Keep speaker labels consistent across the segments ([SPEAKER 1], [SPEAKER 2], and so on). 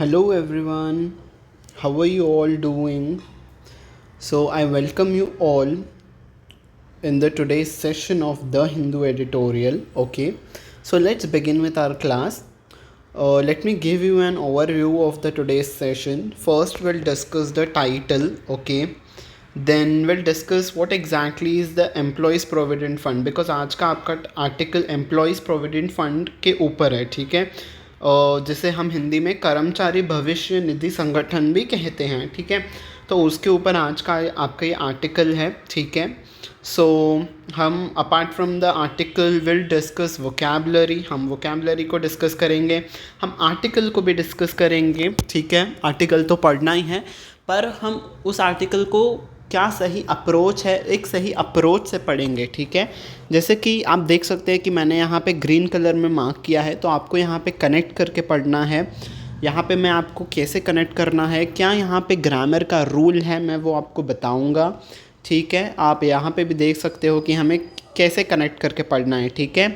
[SPEAKER 1] Hello everyone, how are you all doing? So I welcome you all in the today's session of the Hindu editorial. Okay, so let's begin with our class. Let me give you an overview of the today's session. First, we'll discuss the title. Okay, then we'll discuss what exactly is the Employees Provident Fund, because आज का आपका article Employees Provident Fund के ऊपर है. ठीक है, जिसे हम हिंदी में कर्मचारी भविष्य निधि संगठन भी कहते हैं. ठीक है, तो उसके ऊपर आज का आपका ये आर्टिकल है. ठीक है, सो हम apart from the article will discuss vocabulary. हम वोकेबलरी को डिस्कस करेंगे, हम आर्टिकल को भी डिस्कस करेंगे. ठीक है, आर्टिकल तो पढ़ना ही है, पर हम उस आर्टिकल को क्या सही अप्रोच है, एक सही अप्रोच से पढ़ेंगे. ठीक है, जैसे कि आप देख सकते हैं कि मैंने यहाँ पे ग्रीन कलर में मार्क किया है, तो आपको यहाँ पे कनेक्ट करके पढ़ना है. यहाँ पे मैं आपको कैसे कनेक्ट करना है, क्या यहाँ पे ग्रामर का रूल है, मैं वो आपको बताऊँगा. ठीक है, आप यहाँ पे भी देख सकते हो कि हमें कैसे कनेक्ट करके पढ़ना है. ठीक है,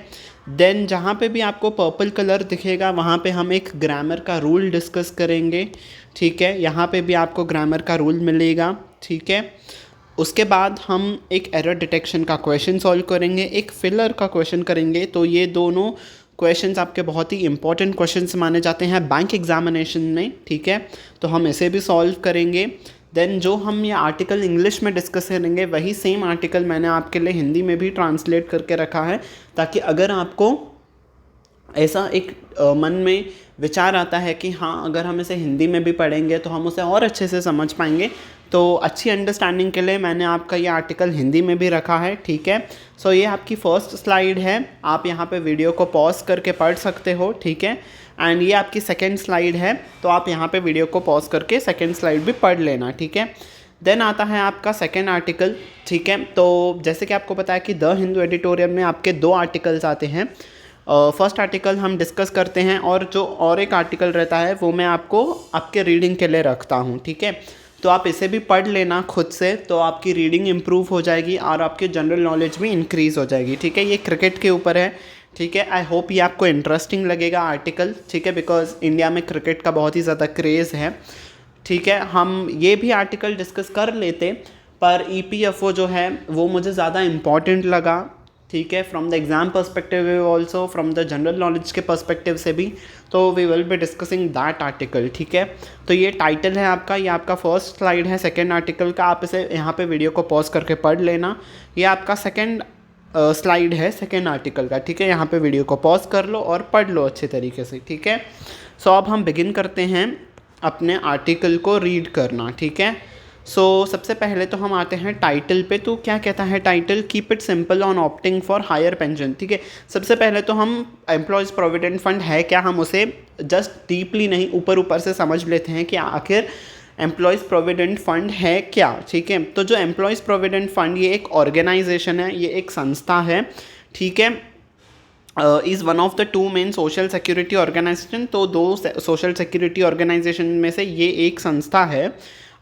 [SPEAKER 1] देन जहाँ पे भी आपको पर्पल कलर दिखेगा वहाँ पे हम एक ग्रामर का रूल डिस्कस करेंगे. ठीक है, यहाँ पे भी आपको ग्रामर का रूल मिलेगा. ठीक है, उसके बाद हम एक एरर डिटेक्शन का क्वेश्चन सॉल्व करेंगे, एक फिलर का क्वेश्चन करेंगे. तो ये दोनों क्वेश्चंस आपके बहुत ही इंपॉर्टेंट क्वेश्चंस माने जाते हैं बैंक एग्जामिनेशन में. ठीक है, तो हम इसे भी सॉल्व करेंगे. देन जो हम ये आर्टिकल इंग्लिश में डिस्कस करेंगे वही सेम आर्टिकल मैंने आपके लिए हिंदी में भी ट्रांसलेट करके रखा है, ताकि अगर आपको ऐसा एक मन में विचार आता है कि हाँ, अगर हम इसे हिंदी में भी पढ़ेंगे तो हम उसे और अच्छे से समझ पाएंगे, तो अच्छी अंडरस्टैंडिंग के लिए मैंने आपका ये आर्टिकल हिंदी में भी रखा है. ठीक है, सो ये आपकी फर्स्ट स्लाइड है, आप यहाँ पे वीडियो को पॉज करके पढ़ सकते हो. ठीक है, एंड ये आपकी सेकेंड स्लाइड है, तो आप यहाँ पे वीडियो को पॉज करके सेकेंड स्लाइड भी पढ़ लेना. ठीक है, देन आता है आपका सेकेंड आर्टिकल. ठीक है, तो जैसे कि आपको पता है कि द हिंदू एडिटोरियल में आपके दो आर्टिकल्स आते हैं. फर्स्ट आर्टिकल हम डिस्कस करते हैं, और जो और एक आर्टिकल रहता है वो मैं आपको आपके रीडिंग के लिए रखता हूँ. ठीक है, तो आप इसे भी पढ़ लेना खुद से, तो आपकी रीडिंग इम्प्रूव हो जाएगी और आपकी जनरल नॉलेज भी इंक्रीज़ हो जाएगी. ठीक है, ये क्रिकेट के ऊपर है. ठीक है, आई होप ये आपको इंटरेस्टिंग लगेगा आर्टिकल. ठीक है, बिकॉज इंडिया में क्रिकेट का बहुत ही ज़्यादा क्रेज़ है. ठीक है, हम ये भी आर्टिकल डिस्कस कर लेते, पर EPFO जो है वो मुझे ज़्यादा इम्पॉर्टेंट लगा. ठीक है, from the exam perspective also, from the general knowledge के पर्सपेक्टिव से भी, तो we will be discussing that article. ठीक है, तो ये टाइटल है आपका, ये आपका फर्स्ट स्लाइड है सेकेंड आर्टिकल का. आप इसे यहाँ पे वीडियो को पॉज करके पढ़ लेना. ये आपका सेकेंड स्लाइड है सेकेंड आर्टिकल का. ठीक है, यहाँ पे वीडियो को पॉज कर लो और पढ़ लो अच्छे तरीके से. ठीक है, सो अब हम बिगिन करते हैं अपने आर्टिकल को रीड करना. ठीक है, सो सबसे पहले तो हम आते हैं टाइटल पे. तो क्या कहता है title, keep it simple on opting for higher pension. ठीक है, सबसे पहले तो हम एम्प्लॉयज़ प्रोविडेंट फंड है क्या, हम उसे जस्ट डीपली नहीं ऊपर ऊपर से समझ लेते हैं कि आखिर एम्प्लॉयज़ प्रोविडेंट फंड है क्या. ठीक है, तो जो एम्प्लॉयज़ प्रोविडेंट फंड ये एक ऑर्गेनाइजेशन है, ये एक संस्था है. ठीक है, is one of the two main social security organisation. तो दो सोशल सिक्योरिटी ऑर्गेनाइजेशन में से ये एक संस्था है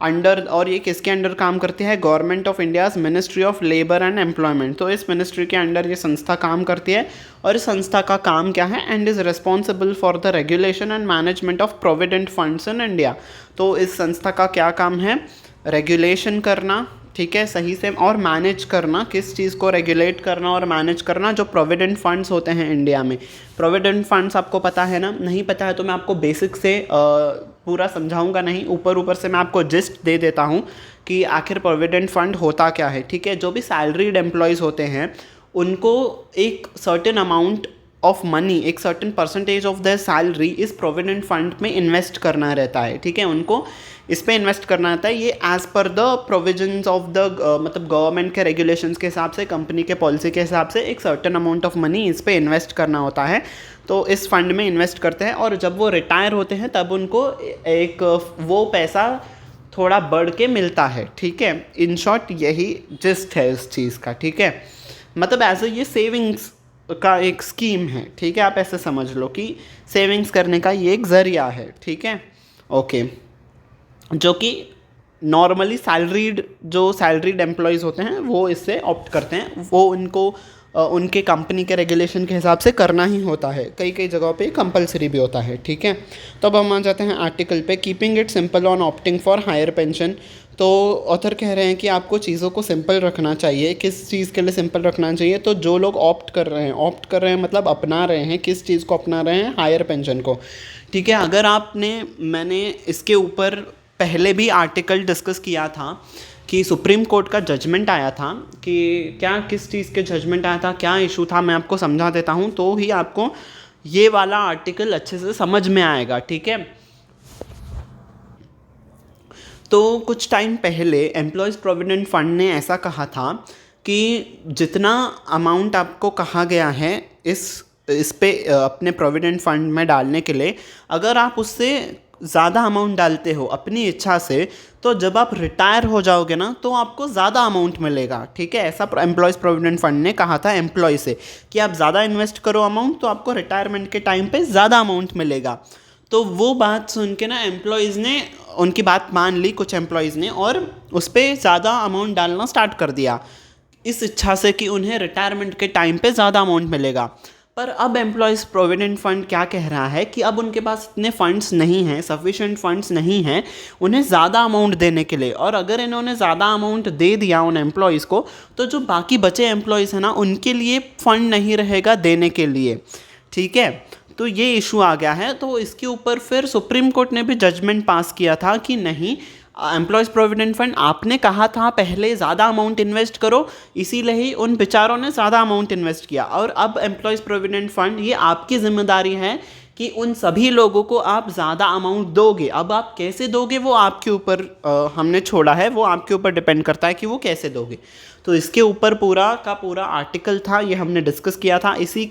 [SPEAKER 1] अंडर, और ये किसके अंडर काम करती है, government of India's ministry of labour and employment. तो इस मिनिस्ट्री के अंडर ये संस्था काम करती है, और इस संस्था का काम क्या है, and is responsible for the regulation and management of provident funds in India. तो इस संस्था का क्या काम है, रेगुलेशन करना. ठीक है, सही से, और मैनेज करना, किस चीज़ को रेगुलेट करना और मैनेज करना, जो प्रोविडेंट फंड्स होते हैं इंडिया में. प्रोविडेंट फंड्स आपको पता है ना, नहीं पता है तो मैं आपको बेसिक से पूरा समझाऊंगा नहीं, ऊपर ऊपर से मैं आपको जिस्ट दे देता हूँ कि आखिर प्रोविडेंट फंड होता क्या है. ठीक है, जो भी सैलरीड एम्प्लॉयज़ होते हैं उनको एक सर्टेन अमाउंट ऑफ मनी, एक certain percentage of the salary इस प्रोविडेंट फंड में इन्वेस्ट करना रहता है. ठीक है, उनको इस पे इन्वेस्ट करना रहता है. ये as per the provisions of the मतलब गवर्नमेंट के रेगुलेशंस के हिसाब से, कंपनी के पॉलिसी के हिसाब से एक सर्टेन अमाउंट ऑफ मनी इस पे इन्वेस्ट करना होता है. तो इस फंड में इन्वेस्ट करते हैं, और जब वो रिटायर होते हैं तब उनको एक वो पैसा थोड़ा बढ़ के मिलता है. ठीक है, इन शॉर्ट यही जिस्ट है इस चीज़ का. ठीक है, मतलब ऐसे ये सेविंग्स का एक स्कीम है. ठीक है, आप ऐसे समझ लो कि सेविंग्स करने का ये एक ज़रिया है. ठीक है, ओके, जो कि नॉर्मली सैलरीड एम्प्लॉयज़ होते हैं वो इससे ऑप्ट करते हैं, वो इनको उनके कंपनी के रेगुलेशन के हिसाब से करना ही होता है, कई कई जगहों पे कंपलसरी भी होता है, ठीक है। तो अब हम आ जाते हैं आर्टिकल पे, keeping it simple on opting for higher pension. तो ऑथर कह रहे हैं कि आपको चीज़ों को सिंपल रखना चाहिए। किस चीज़ के लिए सिंपल रखना चाहिए? तो जो लोग ऑप्ट कर रहे हैं मतलब अपना रहे हैं, किस चीज़ को अपना रहे हैं? हायर पेंशन को, ठीक है। अगर मैंने इसके ऊपर पहले भी आर्टिकल डिस्कस किया था कि सुप्रीम कोर्ट का जजमेंट आया था कि किस चीज़ के जजमेंट आया था, क्या इशू था, मैं आपको समझा देता हूँ तो ही आपको ये वाला आर्टिकल अच्छे से समझ में आएगा, ठीक है। तो कुछ टाइम पहले एम्प्लॉयज़ प्रोविडेंट फंड ने ऐसा कहा था कि जितना अमाउंट आपको कहा गया है इस पे अपने प्रोविडेंट फंड में डालने के लिए, अगर आप उससे ज़्यादा अमाउंट डालते हो अपनी इच्छा से, तो जब आप रिटायर हो जाओगे ना तो आपको ज़्यादा अमाउंट मिलेगा, ठीक है। ऐसा एम्प्लॉयज़ प्रोविडेंट फंड ने कहा था एम्प्लॉय से कि आप ज़्यादा इन्वेस्ट करो अमाउंट तो आपको रिटायरमेंट के टाइम पे ज़्यादा अमाउंट मिलेगा। तो वो बात सुन के ना एम्प्लॉयज़ ने उनकी बात मान ली, कुछ एम्प्लॉयज़ ने, और उस पर ज़्यादा अमाउंट डालना स्टार्ट कर दिया इस इच्छा से कि उन्हें रिटायरमेंट के टाइम पे ज़्यादा अमाउंट मिलेगा। पर अब एम्प्लॉयज़ प्रोविडेंट फंड क्या कह रहा है कि अब उनके पास इतने फंड्स नहीं हैं, सफिशेंट फंड्स नहीं हैं उन्हें ज़्यादा अमाउंट देने के लिए। और अगर इन्होंने ज़्यादा अमाउंट दे दिया उन एम्प्लॉयज़ को, तो जो बाकी बचे एम्प्लॉयज़ हैं ना, उनके लिए फ़ंड नहीं रहेगा देने के लिए, ठीक है। तो ये इशू आ गया है। तो इसके ऊपर फिर सुप्रीम कोर्ट ने भी जजमेंट पास किया था कि नहीं, एम्प्लॉयज़ प्रोविडेंट फंड आपने कहा था पहले ज़्यादा अमाउंट इन्वेस्ट करो, इसीलिए ही उन बेचारों ने ज़्यादा अमाउंट इन्वेस्ट किया। और अब एम्प्लॉयज़ प्रोविडेंट फंड, ये आपकी जिम्मेदारी है कि उन सभी लोगों को आप ज़्यादा अमाउंट दोगे। अब आप कैसे दोगे वो आपके ऊपर हमने छोड़ा है, वो आपके ऊपर डिपेंड करता है कि वो कैसे दोगे। तो इसके ऊपर पूरा का पूरा आर्टिकल था, ये हमने डिस्कस किया था। इसी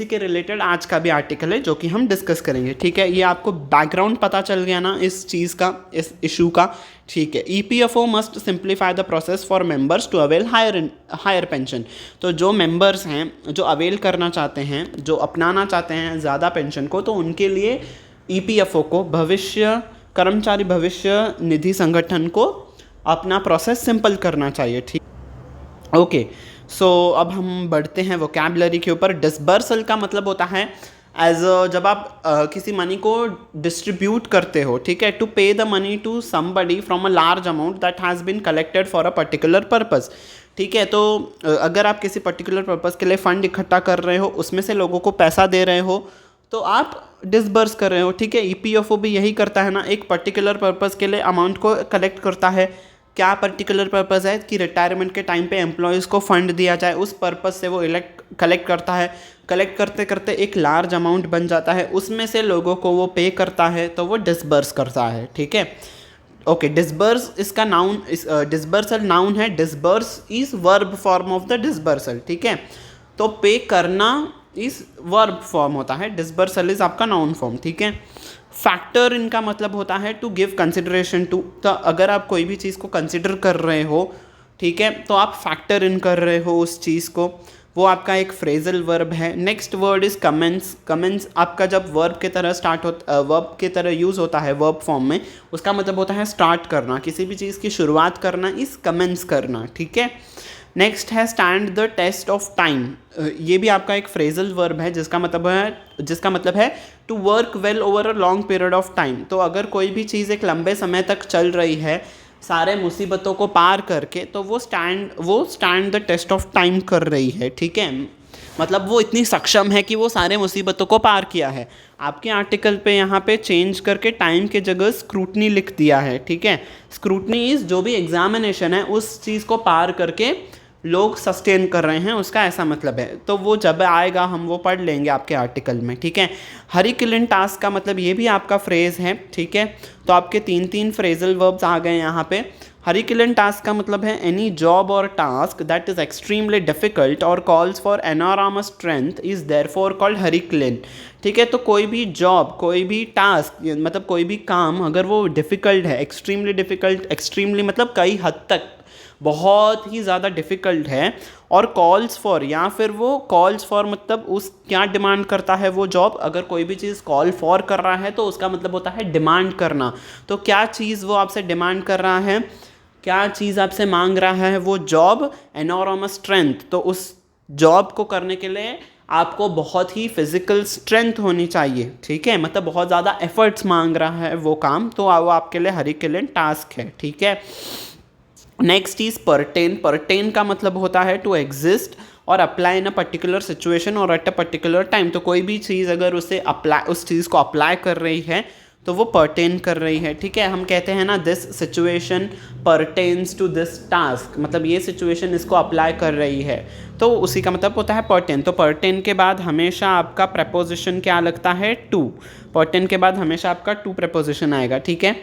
[SPEAKER 1] के रिलेटेड आज का भी आर्टिकल है जो कि हम डिस्कस करेंगे, ठीक है। ये आपको बैकग्राउंड पता चल गया ना इस चीज़ का, इस इशू का, ठीक है। EPFO must simplify the process for members to avail higher pension. तो जो मेंबर्स हैं जो अवेल करना चाहते हैं, जो अपनाना चाहते हैं ज़्यादा पेंशन को, तो उनके लिए EPFO को, कर्मचारी भविष्य निधि संगठन को अपना प्रोसेस सिंपल करना चाहिए, ठीक। ओके, सो अब हम बढ़ते हैं वोकैबुलरी के ऊपर। डिसबर्सल का मतलब होता है जब आप किसी मनी को डिस्ट्रीब्यूट करते हो, ठीक है, to pay the money to somebody from a large amount that has been collected for a particular purpose, ठीक है। तो अगर आप किसी पर्टिकुलर पर्पस के लिए फ़ंड इकट्ठा कर रहे हो, उसमें से लोगों को पैसा दे रहे हो, तो आप डिसबर्स कर रहे हो, ठीक है। EPFO भी यही करता है ना, एक पर्टिकुलर पर्पस के लिए अमाउंट को कलेक्ट करता है। क्या पर्टिकुलर पर्पस है कि रिटायरमेंट के टाइम पे एम्प्लॉयज़ को फ़ंड दिया जाए, उस पर्पस से वो कलेक्ट करता है। कलेक्ट करते करते एक लार्ज अमाउंट बन जाता है, उसमें से लोगों को वो पे करता है, तो वो डिसबर्स करता है, ठीक है। ओके, डिसबर्स इसका नाउन, डिसबर्सल नाउन है, disburse is verb form of the disbursal, ठीक है। तो पे करना इस वर्ब फॉर्म होता है, डिसबर्सल इज आपका नाउन फॉर्म, ठीक है। फैक्टर इनका मतलब होता है टू गिव कंसिडरेशन टू। तो अगर आप कोई भी चीज़ को कंसिडर कर रहे हो, ठीक है, तो आप फैक्टर इन कर रहे हो उस चीज़ को, वो आपका एक फ्रेजल वर्ब है। Next word is commence. Commence आपका जब वर्ब के तरह वर्ब के तरह यूज़ होता है वर्ब फॉर्म में, उसका मतलब होता है स्टार्ट करना, किसी भी चीज़ की शुरुआत करना, इस कमेंस करना, ठीक है। नेक्स्ट है stand the test of time. ये भी आपका एक फ्रेजल वर्ब है जिसका मतलब है to work well over a long period of time. तो अगर कोई भी चीज़ एक लंबे समय तक चल रही है सारे मुसीबतों को पार करके, तो वो stand the test of time कर रही है, ठीक है। मतलब वो इतनी सक्षम है कि वो सारे मुसीबतों को पार किया है। आपके आर्टिकल पे यहाँ पे चेंज करके टाइम के जगह स्क्रूटनी लिख दिया है, ठीक है। स्क्रूटनी इज जो भी एग्जामिनेशन है उस चीज़ को पार करके लोग सस्टेन कर रहे हैं, उसका ऐसा मतलब है। तो वो जब आएगा हम वो पढ़ लेंगे आपके आर्टिकल में, ठीक है। हरिकिलिन टास्क का मतलब ये भी आपका फ्रेज है, ठीक है। तो आपके 3 फ्रेजल वर्ब्स आ गए यहाँ पे। हरिकिलिन टास्क का मतलब है एनी जॉब और task that is extremely difficult और calls for enormous strength is therefore called Herculean, ठीक है। तो कोई भी जॉब, कोई भी टास्क, मतलब कोई भी काम अगर वो डिफ़िकल्ट है, एक्सट्रीमली डिफ़िकल्ट, एक्सट्रीमली मतलब कई हद तक बहुत ही ज़्यादा डिफ़िकल्ट है, और कॉल्स फॉर, या फिर वो कॉल्स फॉर मतलब उस क्या डिमांड करता है वो जॉब। अगर कोई भी चीज़ कॉल फॉर कर रहा है तो उसका मतलब होता है डिमांड करना। तो क्या चीज़ वो आपसे डिमांड कर रहा है, क्या चीज़ आपसे मांग रहा है वो जॉब, एनॉर्मस स्ट्रेंथ, तो उस जॉब को करने के लिए आपको बहुत ही फिजिकल स्ट्रेंथ होनी चाहिए, ठीक है, मतलब बहुत ज़्यादा एफर्ट्स मांग रहा है वो काम, तो वो आपके लिए हरिकेलन टास्क है, ठीक है। Next is pertain. पर्टेन का मतलब होता है टू एग्जिस्ट और apply in a particular situation और एट अ पर्टिकुलर टाइम। तो कोई भी चीज़ अगर उस चीज़ को अप्लाई कर रही है तो वो पर्टेन कर रही है, ठीक है। हम कहते हैं ना this situation pertains to this task, मतलब ये सिचुएशन इसको अप्लाई कर रही है, तो उसी का मतलब होता है पर्टेन। तो पर्टेन के बाद हमेशा आपका प्रपोजिशन क्या लगता है? टू। पर्टेन के बाद हमेशा आपका टू प्रपोजिशन आएगा, ठीक है।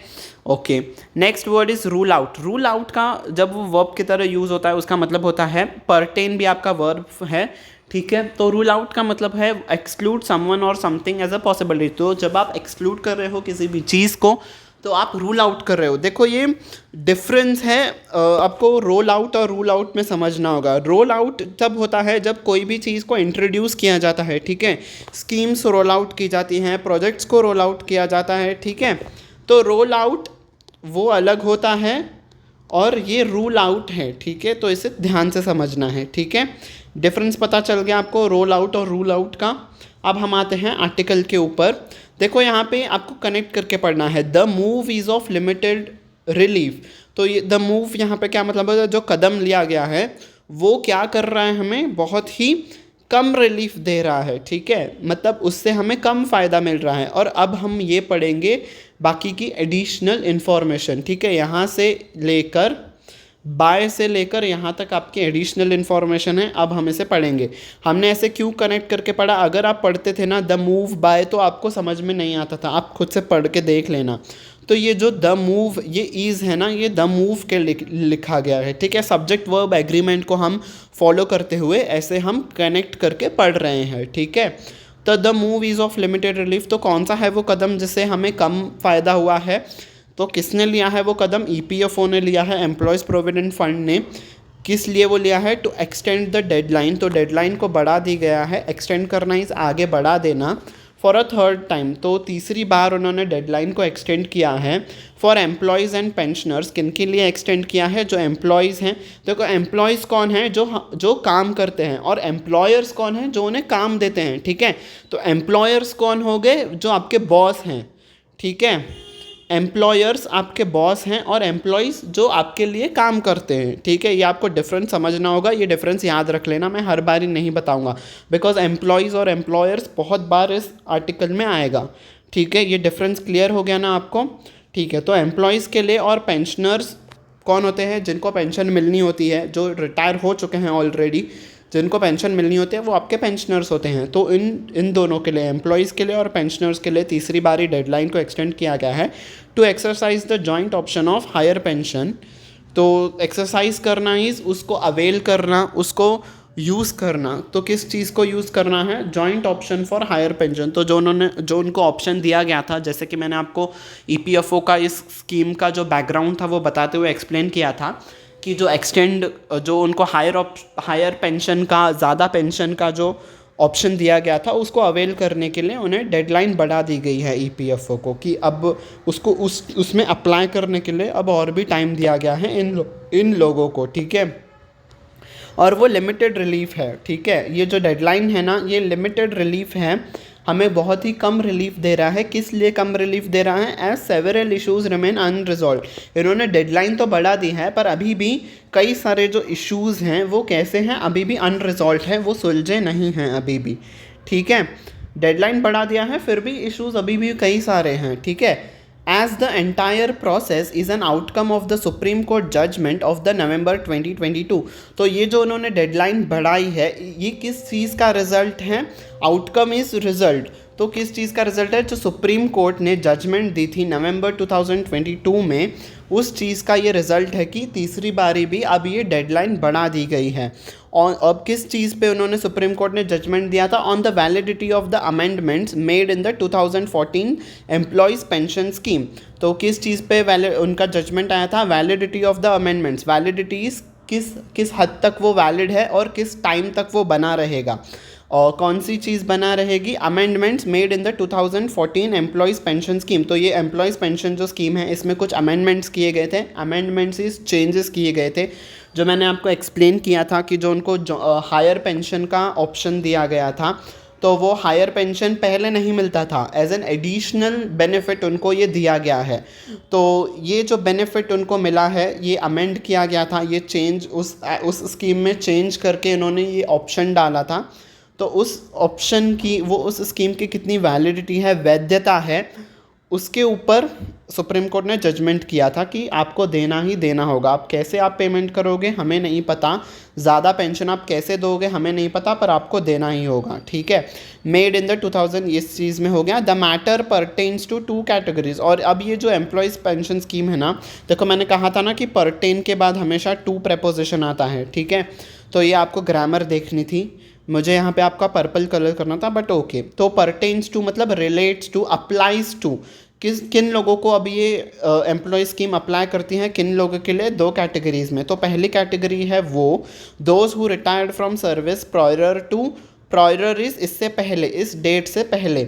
[SPEAKER 1] Okay, next word is rule out. Rule out का जब वो वर्ब की तरह यूज़ होता है उसका मतलब होता है, पर्टेन भी आपका वर्ब है, ठीक है। तो रूल आउट का मतलब है एक्सक्लूड समवन और समथिंग एज अ पॉसिबिलिटी। तो जब आप एक्सक्लूड कर रहे हो किसी भी चीज़ को तो आप रूल आउट कर रहे हो। देखो ये डिफरेंस है, आपको रोल आउट और रूल आउट में समझना होगा। रोल आउट तब होता है जब कोई भी चीज़ को इंट्रोड्यूस किया जाता है, ठीक है। स्कीम्स रोल आउट की जाती हैं, प्रोजेक्ट्स को रोल आउट किया जाता है, ठीक है। तो रोल आउट वो अलग होता है और ये रूल आउट है, ठीक है। तो इसे ध्यान से समझना है, ठीक है। डिफरेंस पता चल गया आपको रोल आउट और रूल आउट का। अब हम आते हैं आर्टिकल के ऊपर। देखो यहाँ पे आपको कनेक्ट करके पढ़ना है, the move is of limited relief. तो ये द मूव यहाँ पे क्या मतलब है? जो कदम लिया गया है वो क्या कर रहा है, हमें बहुत ही कम रिलीफ दे रहा है, ठीक है, मतलब उससे हमें कम फ़ायदा मिल रहा है। और अब हम ये पढ़ेंगे बाकी की एडिशनल इन्फॉर्मेशन, ठीक है। यहाँ से लेकर बाय से लेकर यहाँ तक आपकी एडिशनल इन्फॉर्मेशन है, अब हम इसे पढ़ेंगे। हमने ऐसे क्यों कनेक्ट करके पढ़ा? अगर आप पढ़ते थे ना द मूव बाय तो आपको समझ में नहीं आता था, आप खुद से पढ़ के देख लेना। तो ये जो द मूव, ये इज़ है ना, ये द मूव के लिखा गया है, ठीक है। सब्जेक्ट वर्ब एग्रीमेंट को हम फॉलो करते हुए ऐसे हम कनेक्ट करके पढ़ रहे हैं, ठीक है। तो the move is of limited relief, तो कौन सा है वो कदम जिससे हमें कम फ़ायदा हुआ है? तो किसने लिया है वो कदम? ईपीएफओ ने लिया है, एम्प्लॉयज़ प्रोविडेंट फंड ने। किस लिए वो लिया है? टू एक्सटेंड द डेडलाइन, तो डेडलाइन को बढ़ा दी गया है। एक्सटेंड करना इस आगे बढ़ा देना। फॉर अ थर्ड टाइम, तो तीसरी बार उन्होंने डेडलाइन को एक्सटेंड किया है। फॉर एम्प्लॉयज़ एंड पेंशनर्स, किन के लिए एक्सटेंड किया है? जो एम्प्लॉयज़ हैं। देखो एम्प्लॉयज़ कौन हैं? जो काम करते हैं, और एम्प्लॉयर्स कौन हैं? जो उन्हें काम देते हैं, ठीक है। तो एम्प्लॉयर्स कौन हो गए? जो आपके बॉस हैं, ठीक है। एम्प्लॉयर्स आपके बॉस हैं और एम्प्लॉयज़ जो आपके लिए काम करते हैं, ठीक है। ये आपको डिफरेंस समझना होगा, ये डिफरेंस याद रख लेना, मैं हर बार ही नहीं बताऊंगा बिकॉज एम्प्लॉयज़ और एम्प्लॉयर्स बहुत बार इस आर्टिकल में आएगा, ठीक है। ये डिफरेंस क्लियर हो गया ना आपको? ठीक है। तो एम्प्लॉयज़ के लिए और पेंशनर्स कौन होते हैं? जिनको पेंशन मिलनी होती है, जो रिटायर हो चुके हैं ऑलरेडी, जिनको पेंशन मिलनी होती है वो आपके पेंशनर्स होते हैं। तो इन दोनों के लिए, एम्प्लॉयज़ के लिए और पेंशनर्स के लिए तीसरी बारी डेडलाइन को एक्सटेंड किया गया है to exercise the joint option of higher pension. तो एक्सरसाइज करना इज़ उसको अवेल करना, उसको यूज़ करना। तो किस चीज़ को यूज़ करना है? Joint option for higher pension. तो जो उनको ऑप्शन दिया गया था, जैसे कि मैंने आपको ईपीएफओ का इस स्कीम का जो बैकग्राउंड था वो बताते हुए एक्सप्लेन किया था कि जो उनको हायर पेंशन का, ज़्यादा पेंशन का जो ऑप्शन दिया गया था उसको अवेल करने के लिए उन्हें डेडलाइन बढ़ा दी गई है ईपीएफओ को, कि अब उसको उसमें अप्लाई करने के लिए अब और भी टाइम दिया गया है इन लोगों को, ठीक है। और वो लिमिटेड रिलीफ है, ठीक है। ये जो डेडलाइन है ना, ये लिमिटेड रिलीफ है, हमें बहुत ही कम रिलीफ दे रहा है। किस लिए कम रिलीफ दे रहा है? As several issues remain unresolved. इन्होंने डेडलाइन तो बढ़ा दी है पर अभी भी कई सारे जो इश्यूज़ हैं वो कैसे हैं? अभी भी अनरिजॉल्व हैं, वो सुलझे नहीं हैं अभी भी, ठीक है। डेडलाइन बढ़ा दिया है फिर भी इश्यूज़ अभी भी कई सारे हैं, ठीक है। As the entire process is an outcome of the Supreme Court judgment of the November 2022। तो ये जो उन्होंने डेडलाइन बढ़ाई है ये किस चीज़ का रिजल्ट है? Outcome is result. तो किस चीज़ का रिजल्ट है? जो सुप्रीम कोर्ट ने जजमेंट दी थी नवंबर 2022 में, उस चीज़ का ये रिज़ल्ट है कि तीसरी बारी भी अब ये डेडलाइन बढ़ा दी गई है। और अब किस चीज़ पे उन्होंने, सुप्रीम कोर्ट ने जजमेंट दिया था? On the validity of the amendments made in the 2014 employees pension scheme. तो किस चीज़ पे उनका जजमेंट आया था? Validity of the amendments. Validities किस हद तक वो वैलिड है और किस टाइम तक वो बना रहेगा। और कौन सी चीज़ बना रहेगी, amendments made in the 2014 employees pension scheme. तो ये एम्प्लॉयज़ पेंशन जो स्कीम है इसमें कुछ अमेंडमेंट्स किए गए थे, अमेंडमेंट्स इस चेंजेस किए गए थे जो मैंने आपको एक्सप्लेन किया था कि जो उनको हायर पेंशन का ऑप्शन दिया गया था, तो वो हायर पेंशन पहले नहीं मिलता था, एज एन एडिशनल बेनिफिट उनको ये दिया गया है। तो ये जो बेनिफिट उनको मिला है ये अमेंड किया गया था, ये चेंज उस स्कीम में चेंज करके इन्होंने ये ऑप्शन डाला था। तो उस ऑप्शन की वो उस स्कीम की कितनी वैलिडिटी है, वैधता है, उसके ऊपर सुप्रीम कोर्ट ने जजमेंट किया था कि आपको देना ही देना होगा। आप कैसे आप पेमेंट करोगे हमें नहीं पता, ज़्यादा पेंशन आप कैसे दोगे हमें नहीं पता, पर आपको देना ही होगा, ठीक है। मेड इन द 2000 इस चीज़ में हो गया। The matter pertains to 2 categories. और अब ये जो एम्प्लॉयज़ पेंशन स्कीम है ना, देखो मैंने कहा था ना कि परटेन के बाद हमेशा टू प्रेपोजिशन आता है, ठीक है। तो ये आपको ग्रामर देखनी थी, मुझे यहाँ पे आपका पर्पल कलर करना था, बट ओके। तो परटेन्स टू मतलब रिलेट्स टू, अप्लाइज टू, किन लोगों को अब ये एम्प्लॉय स्कीम अप्लाई करती हैं, किन लोगों के लिए, 2 कैटेगरीज में। तो पहली कैटेगरी है वो those who retired from service prior to, prior is इससे पहले, इस डेट से पहले,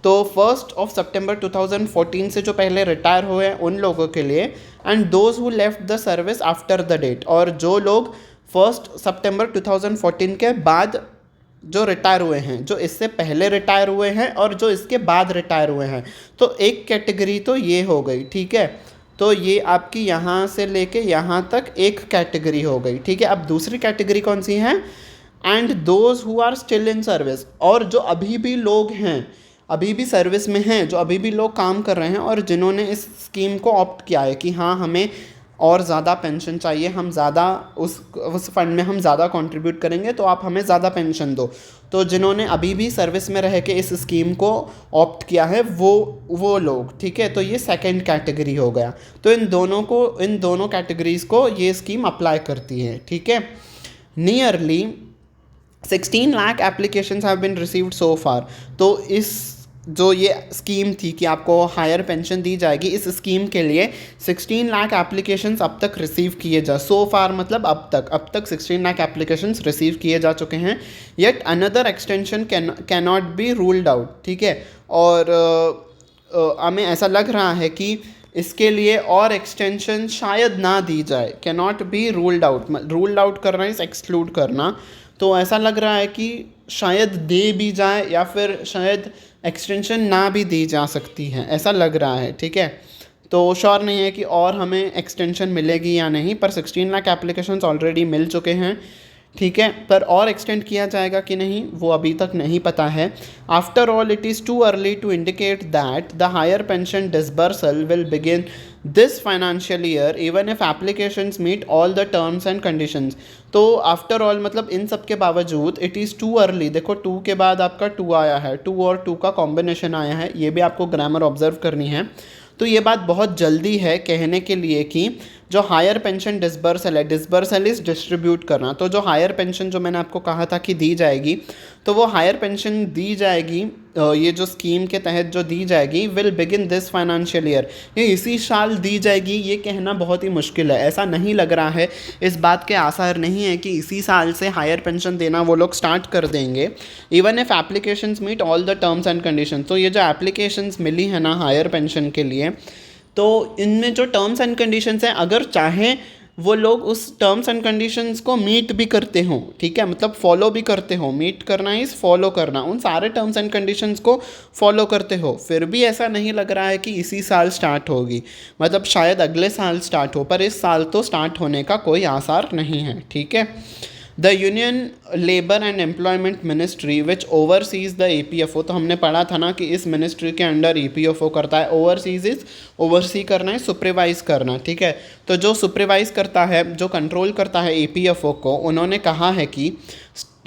[SPEAKER 1] तो 1 सितंबर 2014 से जो पहले रिटायर हुए हैं उन लोगों के लिए। And those who left the service after the date, और जो लोग 1 सितंबर 2014 के बाद जो रिटायर हुए हैं, जो इससे पहले रिटायर हुए हैं और जो इसके बाद रिटायर हुए हैं। तो एक कैटेगरी तो ये हो गई, ठीक है। तो ये आपकी यहाँ से लेके यहाँ तक एक कैटेगरी हो गई, ठीक है। अब दूसरी कैटेगरी कौन सी है, and those who are still in service, और जो अभी भी लोग हैं, अभी भी सर्विस में हैं, जो अभी भी लोग काम कर रहे हैं और जिन्होंने इस स्कीम को ऑप्ट किया है कि हाँ हमें और ज़्यादा पेंशन चाहिए, हम ज़्यादा उस फंड में हम ज़्यादा कंट्रीब्यूट करेंगे तो आप हमें ज़्यादा पेंशन दो। तो जिन्होंने अभी भी सर्विस में रह के इस स्कीम को ऑप्ट किया है वो लोग, ठीक है। तो ये सेकंड कैटेगरी हो गया। तो इन दोनों कैटेगरीज़ को ये स्कीम अप्लाई करती है, ठीक है। Nearly 16 lakh applications have been received so far. तो इस जो ये स्कीम थी कि आपको हायर पेंशन दी जाएगी, इस स्कीम के लिए 16 लाख एप्लीकेशंस अब तक रिसीव किए जा, सो फार मतलब अब तक 16 लाख एप्लीकेशंस रिसीव किए जा चुके हैं। Yet another extension can not be ruled out, ठीक है। और हमें ऐसा लग रहा है कि इसके लिए और एक्सटेंशन शायद ना दी जाए, can not be ruled out करना इस एक्सक्लूड करना। तो ऐसा लग रहा है कि शायद दे भी जाए या फिर शायद एक्सटेंशन ना भी दी जा सकती है, ऐसा लग रहा है, ठीक है। तो श्योर नहीं है कि और हमें एक्सटेंशन मिलेगी या नहीं, पर 16 लाख एप्लीकेशंस ऑलरेडी मिल चुके हैं, ठीक है। पर और एक्सटेंड किया जाएगा कि नहीं वो अभी तक नहीं पता है। After all it is too early to indicate that the higher pension disbursal will begin this financial year even if applications meet all the terms and conditions. तो आफ्टर ऑल मतलब इन सब के बावजूद इट इज़ टू अर्ली, देखो 2 के बाद आपका 2 आया है, 2 और 2 का कॉम्बिनेशन आया है, ये भी आपको ग्रामर ऑब्जर्व करनी है। तो ये बात बहुत जल्दी है कहने के लिए कि जो हायर पेंशन डिसबर्सल है, डिसबर्सल इज डिस्ट्रीब्यूट करना, तो जो हायर पेंशन जो मैंने आपको कहा था कि दी जाएगी, तो वो हायर पेंशन दी जाएगी, ये जो स्कीम के तहत जो दी जाएगी, will begin this financial year, ये इसी साल दी जाएगी, ये कहना बहुत ही मुश्किल है। ऐसा नहीं लग रहा है, इस बात के आसार नहीं है कि इसी साल से हायर पेंशन देना वो लोग स्टार्ट कर देंगे, even if applications meet all the terms and condition. तो ये जो एप्लीकेशंस मिली है ना हायर पेंशन के लिए, तो इनमें जो टर्म्स एंड कंडीशंस हैं, अगर चाहें वो लोग उस टर्म्स एंड कंडीशंस को मीट भी करते हों, ठीक है, मतलब फॉलो भी करते हो, मीट करना इज़ फॉलो करना, उन सारे टर्म्स एंड कंडीशंस को फॉलो करते हो, फिर भी ऐसा नहीं लग रहा है कि इसी साल स्टार्ट होगी, मतलब शायद अगले साल स्टार्ट हो, पर इस साल तो स्टार्ट होने का कोई आसार नहीं है, ठीक है। The union labour and employment ministry which overseas the EPFO, तो हमने पढ़ा था ना कि इस मिनिस्ट्री के अंडर EPFO करता है, ओवरसीज इज ओवरसी करना है, सुपरवाइज करना, ठीक है। तो जो सुपरवाइज करता है, जो कंट्रोल करता है EPFO को, उन्होंने कहा है कि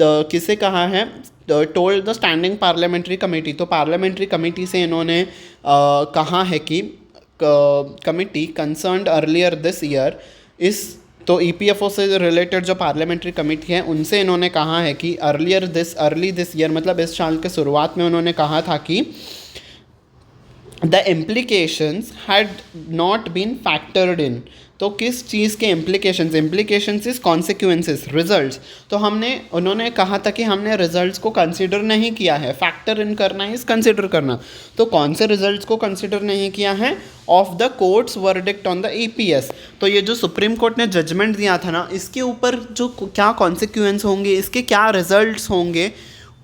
[SPEAKER 1] किसे कहा है, told the standing parliamentary committee, तो पार्लियामेंट्री कमेटी से इन्होंने कहा है कि committee concerned earlier this year, इस तो EPFO से रिलेटेड जो पार्लियामेंट्री कमेटी है उनसे इन्होंने कहा है कि अर्ली दिस ईयर मतलब इस साल के शुरुआत में उन्होंने कहा था कि the implications had not been factored in. तो किस चीज़ के इम्प्लीकेशंस इज कॉन्सिक्वेंसेस, रिजल्ट्स। तो उन्होंने कहा था कि हमने रिजल्ट्स को कंसिडर नहीं किया है। फैक्टर इन करना इज कंसिडर करना। तो कौन से रिजल्ट्स को कंसिडर नहीं किया है? Of the courts verdict on the EPS. तो ये जो सुप्रीम कोर्ट ने जजमेंट दिया था ना, इसके ऊपर जो क्या कॉन्सिक्वेंस होंगे, इसके क्या रिजल्ट्स होंगे,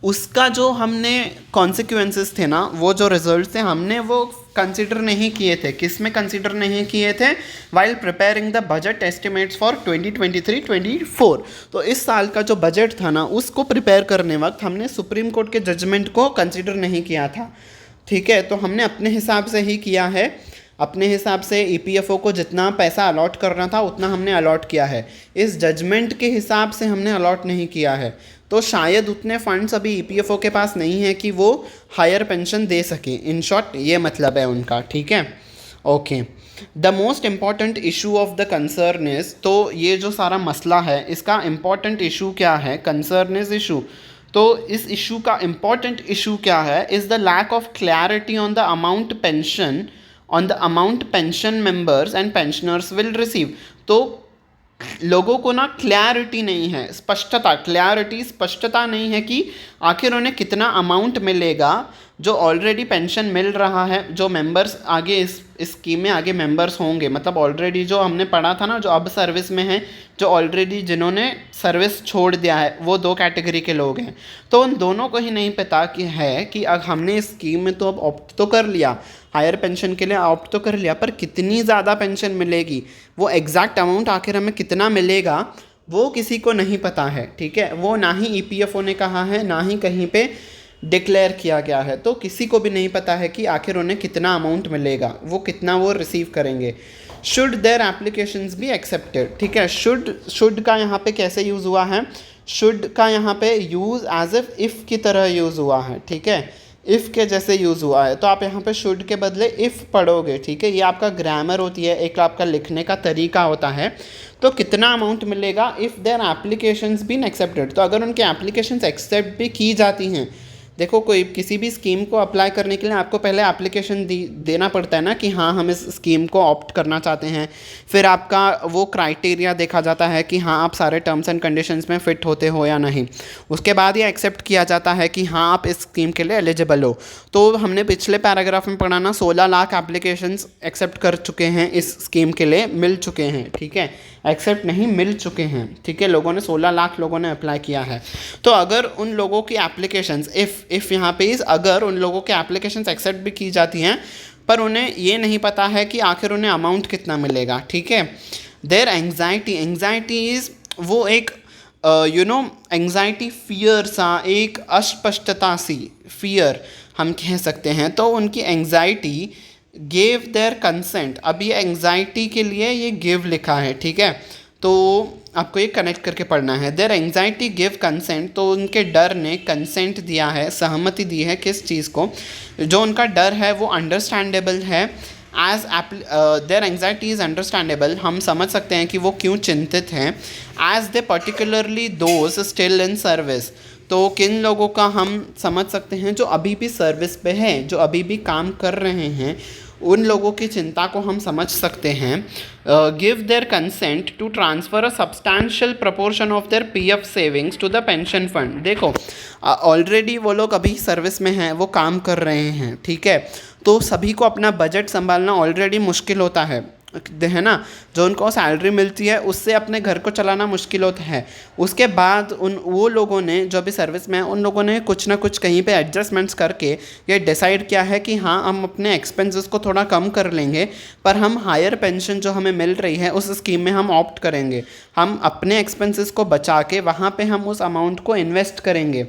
[SPEAKER 1] उसका जो हमने कॉन्सिक्वेंसेस थे ना, वो जो रिजल्ट थे हमने वो कंसिडर नहीं किए थे। किस में कंसिडर नहीं किए थे? While preparing the budget estimates for 2023-24। तो इस साल का जो बजट था ना, उसको प्रिपेयर करने वक्त हमने सुप्रीम कोर्ट के जजमेंट को कंसिडर नहीं किया था। ठीक है, तो हमने अपने हिसाब से ही किया है। अपने हिसाब से ईपीएफओ को जितना पैसा अलॉट करना था उतना हमने अलॉट किया है। इस जजमेंट के हिसाब से हमने अलॉट नहीं किया है। तो शायद उतने फंड्स अभी ईपीएफओ के पास नहीं है कि वो हायर पेंशन दे सके। इन शॉर्ट ये मतलब है उनका। ठीक है, okay. The most important issue of the concern is, तो ये जो सारा मसला है इसका इम्पॉर्टेंट इशू क्या है? Concern is issue. तो इस इशू का इम्पॉर्टेंट इशू क्या है? Is the lack of clarity on the amount pension members and pensioners will receive. तो लोगों को ना क्लैरिटी नहीं है, स्पष्टता नहीं है कि आखिर उन्हें कितना अमाउंट मिलेगा जो ऑलरेडी पेंशन मिल रहा है, जो मेंबर्स आगे इस स्कीम में आगे मेंबर्स होंगे। मतलब ऑलरेडी जो हमने पढ़ा था ना, जो अब सर्विस में हैं, जो ऑलरेडी जिन्होंने सर्विस छोड़ दिया है, वो दो कैटेगरी के लोग हैं। तो उन दोनों को ही नहीं पता कि अब हमने इस स्कीम में तो अब ऑप्ट तो कर लिया, हायर पेंशन के लिए ऑप्ट तो कर लिया, पर कितनी ज़्यादा पेंशन मिलेगी, वो एग्जैक्ट अमाउंट आखिर हमें कितना मिलेगा, वो किसी को नहीं पता है। ठीक है, वो ना ही ईपीएफओ ने कहा है, ना ही कहीं पे डिक्लेयर किया गया है। तो किसी को भी नहीं पता है कि आखिर उन्हें कितना अमाउंट मिलेगा, वो कितना वो रिसीव करेंगे। Should their applications be accepted. ठीक है, शुड का यहाँ पे कैसे यूज़ हुआ है? शुड का यहाँ पे यूज़ एज इफ़ की तरह यूज़ हुआ है। ठीक है, इफ़ के जैसे यूज़ हुआ है। तो आप यहाँ पे शुड के बदले इफ़ पढ़ोगे। ठीक है, ये आपका ग्रामर होती है, एक आपका लिखने का तरीका होता है। तो कितना अमाउंट मिलेगा? If their applications been accepted. तो अगर उनके एप्लीकेशंस एक्सेप्ट भी की जाती हैं, देखो कोई किसी भी स्कीम को अप्लाई करने के लिए आपको पहले एप्लीकेशन देना पड़ता है ना, कि हाँ हम इस स्कीम को ऑप्ट करना चाहते हैं। फिर आपका वो क्राइटेरिया देखा जाता है कि हाँ आप सारे टर्म्स एंड कंडीशंस में फ़िट होते हो या नहीं। उसके बाद ये एक्सेप्ट किया जाता है कि हाँ आप इस स्कीम के लिए एलिजिबल हो। तो हमने पिछले पैराग्राफ में पढ़ा ना, 16 लाख एप्लीकेशंस एक्सेप्ट कर चुके हैं, इस स्कीम के लिए मिल चुके हैं। ठीक है, एक्सेप्ट नहीं, मिल चुके हैं। ठीक है, लोगों ने 16 लाख लोगों ने अप्लाई किया है। तो अगर उन लोगों की एप्लीकेशंस इफ़ यहाँ पे अगर उन लोगों की एप्लीकेशंस एक्सेप्ट भी की जाती हैं, पर उन्हें ये नहीं पता है कि आखिर उन्हें अमाउंट कितना मिलेगा। ठीक है, देयर एंग्जाइटी इज़ वो एक एंग्जाइटी, फियर सा, एक अस्पष्टता सी, फियर हम कह सकते हैं। तो उनकी एंग्जाइटी गिव देयर कंसेंट। अब ये एंग्जाइटी के लिए ये गिव लिखा है। ठीक है, तो आपको ये कनेक्ट करके पढ़ना है। Their anxiety give consent. तो उनके डर ने कंसेंट दिया है, सहमति दी है किस चीज़ को? जो उनका डर है वो अंडरस्टैंडेबल है। As their anxiety is understandable. हम समझ सकते हैं कि वो क्यों चिंतित हैं। As they particularly those still in service. तो किन लोगों का हम समझ सकते हैं? जो अभी भी सर्विस पे हैं, जो अभी भी काम कर रहे हैं, उन लोगों की चिंता को हम समझ सकते हैं। Give their consent to transfer a substantial proportion of their PF savings to the pension fund. देखो ऑलरेडी वो लोग अभी सर्विस में हैं, वो काम कर रहे हैं। ठीक है, तो सभी को अपना बजट संभालना ऑलरेडी मुश्किल होता है ना। जो उनको सैलरी मिलती है उससे अपने घर को चलाना मुश्किल होता है। उसके बाद वो लोगों ने जो भी सर्विस में हैं, उन लोगों ने कुछ ना कुछ कहीं पे एडजस्टमेंट्स करके ये डिसाइड किया है कि हाँ हम अपने एक्सपेंसेस को थोड़ा कम कर लेंगे, पर हम हायर पेंशन जो हमें मिल रही है उस स्कीम में हम ऑप्ट करेंगे। हम अपने एक्सपेंसेस को बचा के वहाँ पे हम उस अमाउंट को इन्वेस्ट करेंगे।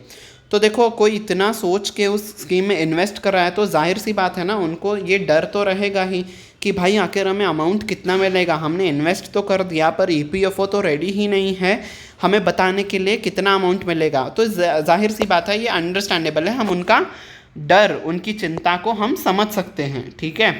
[SPEAKER 1] तो देखो कोई इतना सोच के उस स्कीम में इन्वेस्ट कर रहा है, तो जाहिर सी बात है ना, उनको ये डर तो रहेगा ही कि भाई आखिर हमें अमाउंट कितना मिलेगा। हमने इन्वेस्ट तो कर दिया, पर ईपीएफओ तो रेडी ही नहीं है हमें बताने के लिए कितना अमाउंट मिलेगा। तो जाहिर सी बात है, ये अंडरस्टैंडेबल है। हम उनका डर, उनकी चिंता को हम समझ सकते हैं। ठीक है,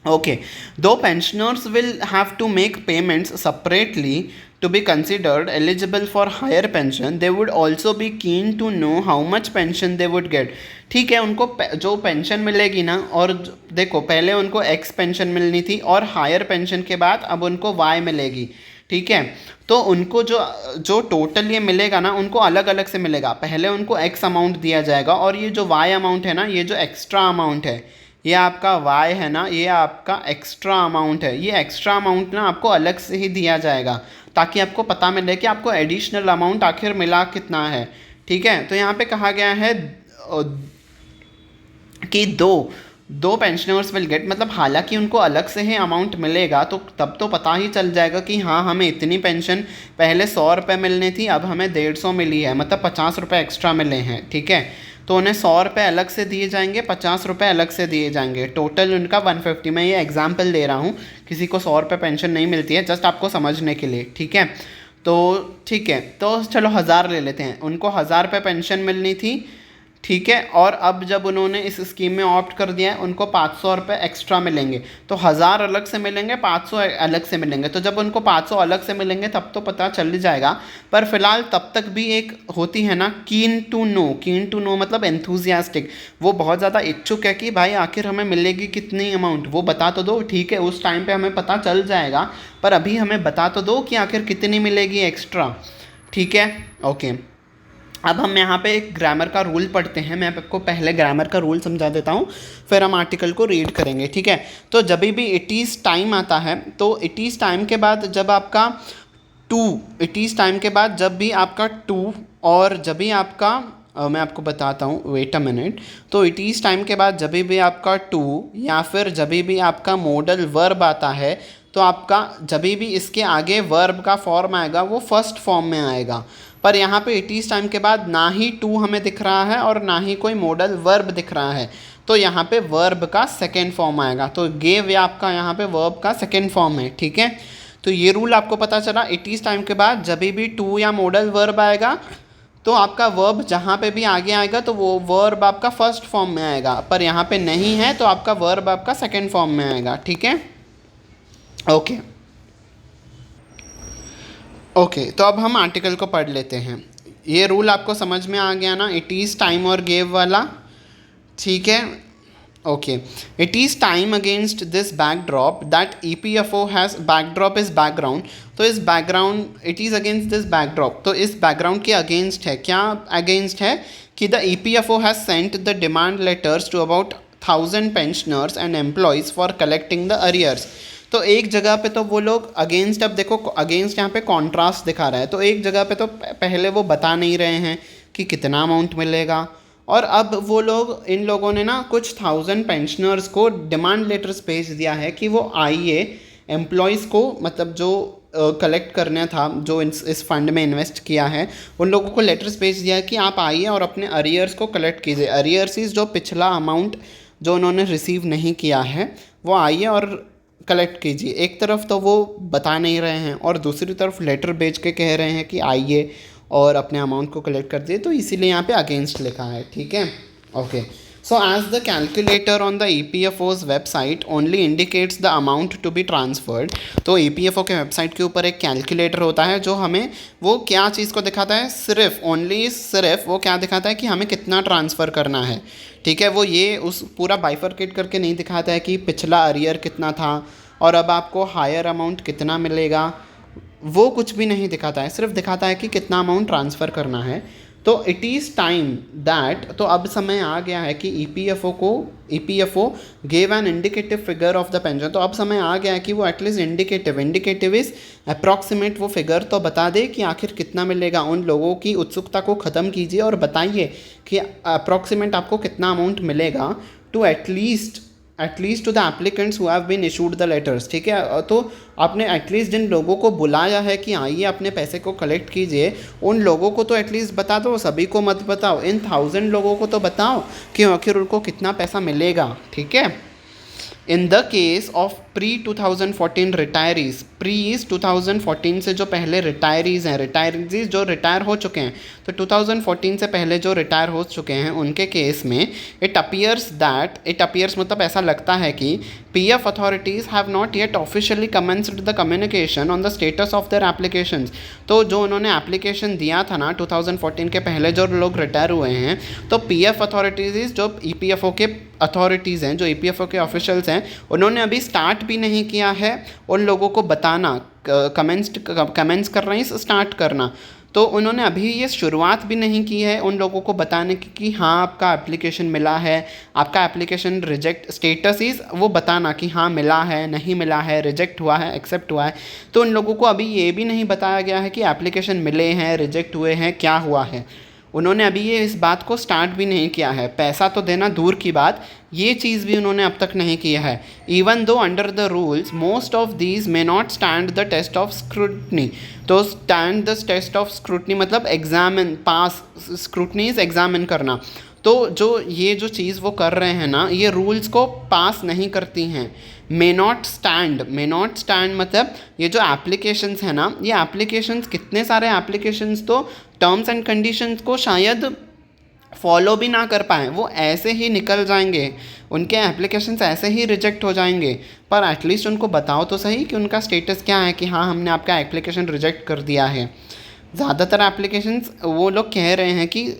[SPEAKER 1] ओके। दो pensioners will have to make payments separately to be considered eligible for higher pension, they would also be keen to know how much pension they would get. ठीक है, उनको जो पेंशन मिलेगी ना, और देखो पहले उनको एक्स पेंशन मिलनी थी और हायर पेंशन के बाद अब उनको वाई मिलेगी, ठीक है। तो उनको जो जो टोटल ये मिलेगा ना, उनको अलग अलग से मिलेगा। पहले उनको एक्स अमाउंट दिया जाएगा और ये जो वाई अमाउंट है ना, ये जो एक्स्ट्रा अमाउंट है, ये आपका वाई है ना, ये आपका एक्स्ट्रा अमाउंट है। ये एक्स्ट्रा अमाउंट ना आपको अलग से ही दिया जाएगा ताकि आपको पता मिले कि आपको एडिशनल अमाउंट आखिर मिला कितना है, ठीक है। तो यहाँ पे कहा गया है कि दो पेंशनर्स विल गेट, मतलब हालांकि उनको अलग से ही अमाउंट मिलेगा तो तब तो पता ही चल जाएगा कि हाँ हमें इतनी पेंशन पहले 100 रुपये मिलनी थी, अब हमें 150 मिली है, मतलब 50 रुपये एक्स्ट्रा मिले हैं, ठीक है। तो उन्हें 100 रुपये अलग से दिए जाएंगे, 50 रुपये अलग से दिए जाएंगे, टोटल उनका 150। मैं ये एग्जाम्पल दे रहा हूँ, किसी को 100 रुपये पेंशन नहीं मिलती है, जस्ट आपको समझने के लिए, ठीक है। तो ठीक है, तो चलो 1000 ले लेते हैं, उनको 1000 रुपये पेंशन मिलनी थी, ठीक है। और अब जब उन्होंने इस स्कीम में ऑप्ट कर दिया है, उनको 500 रुपये एक्स्ट्रा मिलेंगे। तो 1000 अलग से मिलेंगे, 500 अलग से मिलेंगे। तो जब उनको 500 अलग से मिलेंगे तब तो पता चल जाएगा, पर फिलहाल तब तक भी एक होती है ना कीन टू नो मतलब एंथुजियास्टिक, वो बहुत ज़्यादा इच्छुक है कि भाई आखिर हमें मिलेगी कितनी अमाउंट, वो बता तो दो, ठीक है। उस टाइम पर हमें पता चल जाएगा, पर अभी हमें बता तो दो कि आखिर कितनी मिलेगी एक्स्ट्रा, ठीक है, ओके। अब हम यहाँ पे एक ग्रामर का रूल पढ़ते हैं। मैं आपको पहले ग्रामर का रूल समझा देता हूँ, फिर हम आर्टिकल को रीड करेंगे, ठीक है। तो जब भी इट इज़ टाइम आता है, तो इट इज़ टाइम के बाद जब आपका इट इज़ टाइम के बाद जब भी आपका टू, और जब भी आपका मैं आपको बताता हूँ, वेट अ मिनट। तो इट इज़ टाइम के बाद जब भी आपका टू या फिर जब भी आपका मॉडल वर्ब आता है, तो आपका जब भी इसके आगे वर्ब का फॉर्म आएगा वो फर्स्ट फॉर्म में आएगा। पर यहाँ पे इट इज़ टाइम के बाद ना ही टू हमें दिख रहा है और ना ही कोई मॉडल वर्ब दिख रहा है, तो यहाँ पे वर्ब का सेकेंड फॉर्म आएगा। तो गेव या आपका यहाँ पे वर्ब का सेकेंड फॉर्म है, ठीक है। तो ये रूल आपको पता चला, इट इज़ टाइम के बाद जब भी टू या मॉडल वर्ब आएगा तो आपका वर्ब जहाँ पे भी आगे आएगा तो वो वर्ब आपका फर्स्ट फॉर्म में आएगा, पर यहाँ पे नहीं है तो आपका वर्ब आपका सेकेंड फॉर्म में आएगा, ठीक है, ओके। ओके, तो अब हम आर्टिकल को पढ़ लेते हैं। ये रूल आपको समझ में आ गया ना, इट इज़ टाइम और गेव वाला, ठीक है, okay. It is time against this backdrop that EPFO has, backdrop is background, तो इस background, it is against this backdrop, तो इस बैकग्राउंड के अगेंस्ट है, क्या अगेंस्ट है कि the EPFO has sent the demand letters to about 1000 pensioners and employees for collecting the arrears. तो एक जगह पे तो वो लोग अगेंस्ट, अब देखो अगेंस्ट यहाँ पे कॉन्ट्रास्ट दिखा रहा है, तो एक जगह पे तो पहले वो बता नहीं रहे हैं कि कितना अमाउंट मिलेगा, और अब वो लोग, इन लोगों ने ना कुछ 1000 पेंशनर्स को डिमांड लेटर्स भेज दिया है कि वो आइए एम्प्लॉयज़ को, मतलब जो कलेक्ट करना था, जो इस फंड में इन्वेस्ट किया है, उन लोगों को लेटर्स भेज दिया है कि आप आइए और अपने अरियर्स को कलेक्ट कीजिए। अरियर्स इज़ जो पिछला अमाउंट जो उन्होंने रिसीव नहीं किया है, वो आइए और कलेक्ट कीजिए। एक तरफ तो वो बता नहीं रहे हैं और दूसरी तरफ लेटर भेज के कह रहे हैं कि आइए और अपने अमाउंट को कलेक्ट कर दीजिए, तो इसीलिए यहाँ पे अगेंस्ट लिखा है, ठीक है, okay. So as the calculator on the EPFO's website only indicates the amount to be transferred, तो EPFO के वेबसाइट के ऊपर एक कैलकुलेटर होता है जो हमें वो क्या चीज़ को दिखाता है, सिर्फ वो क्या दिखाता है कि हमें कितना ट्रांसफ़र करना है, ठीक है। वो ये उस पूरा बाइफरकेट करके नहीं दिखाता है कि पिछला अरियर कितना था और अब आपको हायर अमाउंट कितना मिलेगा, वो कुछ भी नहीं दिखाता है, सिर्फ दिखाता है कि कितना अमाउंट ट्रांसफ़र करना है। तो इट इज़ टाइम दैट, तो अब समय आ गया है कि EPFO gave an indicative figure of the pension, तो अब समय आ गया है कि वो एटलीस्ट इंडिकेटिव इज़ अप्रॉक्सीमेट, वो फिगर तो बता दे कि आखिर कितना मिलेगा। उन लोगों की उत्सुकता को ख़त्म कीजिए और बताइए कि अप्रॉक्सीमेट आपको कितना अमाउंट मिलेगा, to at least to the applicants who have been issued the letters, ठीक है। तो आपने एटलीस्ट जिन लोगों को बुलाया है कि आइए अपने पैसे को कलेक्ट कीजिए, उन लोगों को तो एटलीस्ट बता दो, सभी को मत बताओ, इन 1000 लोगों को तो बताओ कि आखिर उनको कितना पैसा मिलेगा, ठीक है। In the case of pre 2014 retirees, pre is 2014 से जो पहले रिटायरीज हैं, रिटायरीज जो रिटायर हो चुके हैं, तो 2014 से पहले जो रिटायर हो चुके हैं उनके केस में इट अपियर्स मतलब ऐसा लगता है कि PF authorities have not yet officially commenced the communication on the status of their applications. तो जो उन्होंने एप्लीकेशन दिया था ना 2014 के पहले जो लोग रिटायर हुए हैं, तो PF अथॉरिटीज़ जो EPFO के अथॉरिटीज़ हैं, जो EPFO के ऑफिशियल्स हैं, उन्होंने अभी स्टार्ट भी नहीं किया है उन लोगों को बताना, कमेंट्स कर रहे हैं स्टार्ट करना, तो उन्होंने अभी ये शुरुआत भी नहीं की है उन लोगों को बताने की कि हाँ आपका एप्लीकेशन मिला है, आपका एप्लीकेशन रिजेक्ट स्टेटस इज़ वो बताना कि हाँ मिला है, नहीं मिला है, रिजेक्ट हुआ है, एक्सेप्ट हुआ है। तो उन लोगों को अभी ये भी नहीं बताया गया है कि एप्लीकेशन मिले हैं, रिजेक्ट हुए हैं, क्या हुआ है। उन्होंने अभी ये इस बात को स्टार्ट भी नहीं किया है। पैसा तो देना दूर की बात, ये चीज़ भी उन्होंने अब तक नहीं किया है। Even though under the rules most of these may not stand the test of scrutiny. तो stand the test of scrutiny मतलब examine, pass, scrutiny is examine करना। तो जो चीज़ वो कर रहे हैं ना, ये रूल्स को पास नहीं करती हैं। मे नॉट स्टैंड मतलब ये जो एप्लीकेशंस हैं ना, ये एप्लीकेशंस, कितने सारे एप्लीकेशंस तो टर्म्स एंड कंडीशंस को शायद फॉलो भी ना कर पाएँ, वो ऐसे ही निकल जाएंगे, उनके एप्लीकेशंस ऐसे ही रिजेक्ट हो जाएंगे। पर एटलीस्ट उनको बताओ तो सही कि उनका स्टेटस क्या है, कि हाँ हमने आपका एप्लीकेशन रिजेक्ट कर दिया है। ज़्यादातर एप्लीकेशंस वो लोग कह रहे हैं कि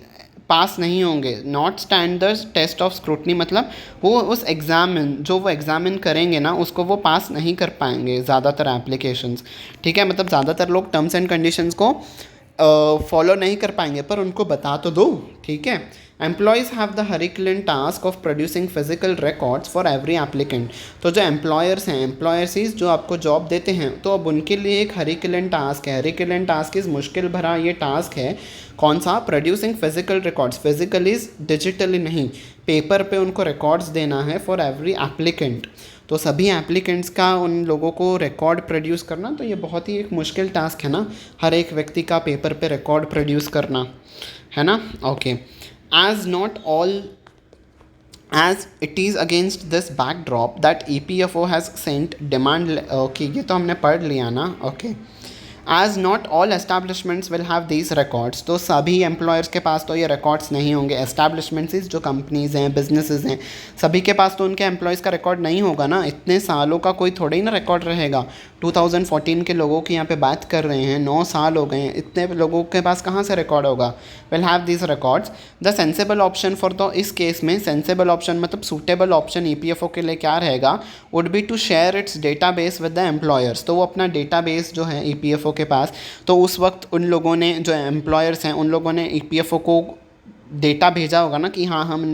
[SPEAKER 1] पास नहीं होंगे, not stand the test of scrutiny मतलब वो उस जो वो एग्ज़ामिन करेंगे ना, उसको वो पास नहीं कर पाएंगे ज़्यादातर एप्लीकेशंस। ठीक है, मतलब ज़्यादातर लोग टर्म्स एंड कंडीशंस को फॉलो नहीं कर पाएंगे, पर उनको बता तो दो। ठीक है, employees have the Herculean task of producing physical records for every applicant. तो जो एम्प्लॉयर्स हैं, एम्प्लॉयर्स जो आपको जॉब देते हैं, तो अब उनके लिए एक हरिकुलन टास्क है। हरिकुलन टास्क इज़ मुश्किल भरा ये टास्क है। कौन सा? Producing physical records, physically digitally नहीं, पेपर पे उनको रिकॉर्ड्स देना है फॉर एवरी एप्लीकेंट। तो सभी एप्लीकेंट्स का उन लोगों को रिकॉर्ड प्रोड्यूस करना, तो ये बहुत ही एक मुश्किल टास्क है ना, हर एक व्यक्ति का पेपर पे रिकॉर्ड प्रोड्यूस करना, है ना। Okay, as it is against this backdrop that EPFO has sent demand, okay, ये तो हमने पढ़ लिया ना। Okay, as not all establishments will have these records, तो सभी एम्प्लॉयर्स के पास तो ये रिकॉर्ड्स नहीं होंगे। एस्टैब्लिशमेंट्स जो कंपनीज़ हैं, बिजनेसेस हैं, सभी के पास तो उनके एम्प्लॉयज़ का रिकॉर्ड नहीं होगा ना। इतने सालों का कोई थोड़ा ही ना रिकॉर्ड रहेगा। 2014 के लोगों की यहाँ पे बात कर रहे हैं, 9 साल हो गए हैं, इतने लोगों के पास कहाँ से रिकॉर्ड होगा? Will have this records. The sensible option for the, इस केस में सेंसेबल ऑप्शन मतलब सूटेबल ऑप्शन EPFO के लिए क्या रहेगा? Would be to share its data base with the employers. तो वो अपना डेटा बेस जो है EPFO के पास, तो उस वक्त उन लोगों ने, जो एम्प्लॉयर्स हैं, उन लोगों ने EPFO को डेटा भेजा होगा ना कि हाँ हमने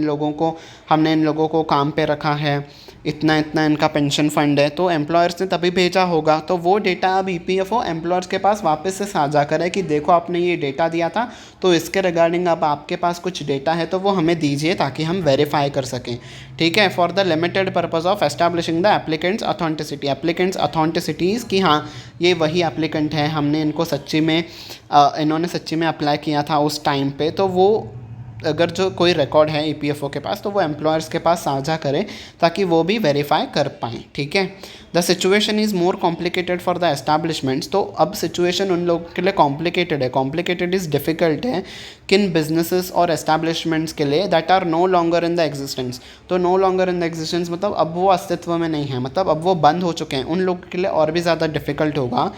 [SPEAKER 1] इन लोगों को काम पे रखा है, इतना इतना इनका पेंशन फ़ंड है, तो एम्प्लॉयर्स ने तभी भेजा होगा। तो वो डेटा अब EPFO एम्प्लॉयर्स के पास वापस से साझा करे कि देखो आपने ये डेटा दिया था, तो इसके रिगार्डिंग अब आपके पास कुछ डेटा है तो वो हमें दीजिए ताकि हम वेरीफाई कर सकें। ठीक है, for the limited purpose of establishing the applicants authenticity, applicants authenticities कि हाँ ये वही एप्लीकेंट है, हमने इनको इन्होंने सच्ची में अप्लाई किया था उस टाइम पे। तो वो अगर जो कोई रिकॉर्ड है EPFO के पास, तो वो एम्प्लॉयर्स के पास साझा करें ताकि वो भी वेरीफाई कर पाएँ। ठीक है, the situation is more complicated for the establishments. तो अब सिचुएशन उन लोगों के लिए कॉम्प्लिकेटेड है, कॉम्प्लिकेटेड इज़ डिफ़िकल्ट है किन बिजनेसेस और एस्टैब्लिशमेंट्स के लिए that are no longer in the existence. तो no longer in the existence मतलब अब वो अस्तित्व में नहीं है, मतलब अब वो बंद हो चुके हैं, उन लोगों के लिए और भी ज़्यादा डिफ़िकल्ट होगा।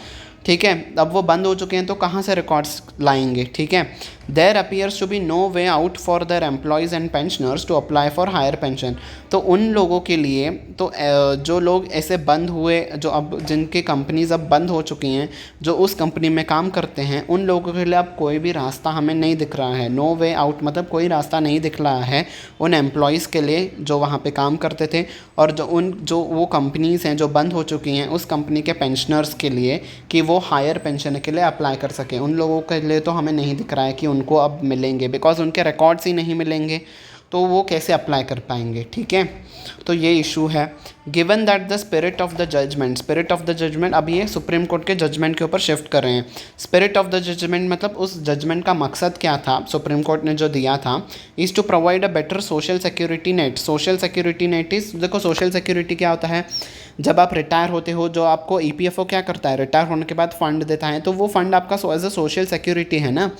[SPEAKER 1] ठीक है, अब वो बंद हो चुके हैं तो कहाँ से रिकॉर्ड्स लाएंगे? ठीक है, there appears to be no way out for their employees and pensioners to apply for higher pension. तो उन लोगों के लिए, तो जो लोग ऐसे बंद हुए, जो अब जिनकी कंपनीज अब बंद हो चुकी हैं, जो उस कंपनी में काम करते हैं, उन लोगों के लिए अब कोई भी रास्ता हमें नहीं दिख रहा है। नो वे आउट मतलब कोई रास्ता नहीं दिख रहा है उन एम्प्लॉयज़ के लिए जो वहाँ पे काम करते थे, और जो वो कंपनीज़ हैं जो बंद हो चुकी हैं, उस कंपनी के पेंशनर्स के लिए कि वो हायर पेंशन के लिए अप्लाई कर सकें। उन लोगों के लिए तो हमें नहीं दिख रहा है कि उनको अब मिलेंगे, बिकॉज उनके रिकॉर्ड्स ही नहीं मिलेंगे। तो वो कैसे अप्लाई कर पाएंगे, ठीक है। तो ये इशू है। Given that the spirit of the judgment, अब ये सुप्रीम कोर्ट के जजमेंट के ऊपर शिफ्ट कर रहे हैं। स्पिरिट ऑफ द जजमेंट मतलब उस जजमेंट का मकसद क्या था, सुप्रीम कोर्ट ने जो दिया था, is to provide a better social security net. Social security net is, देखो सोशल सिक्योरिटी क्या होता है, जब आप रिटायर होते हो, जो आपको ईपीएफओ क्या करता है, रिटायर होने के बाद फंड देता है, तो वो फंड आपका एज अ सोशल सिक्योरिटी है ना,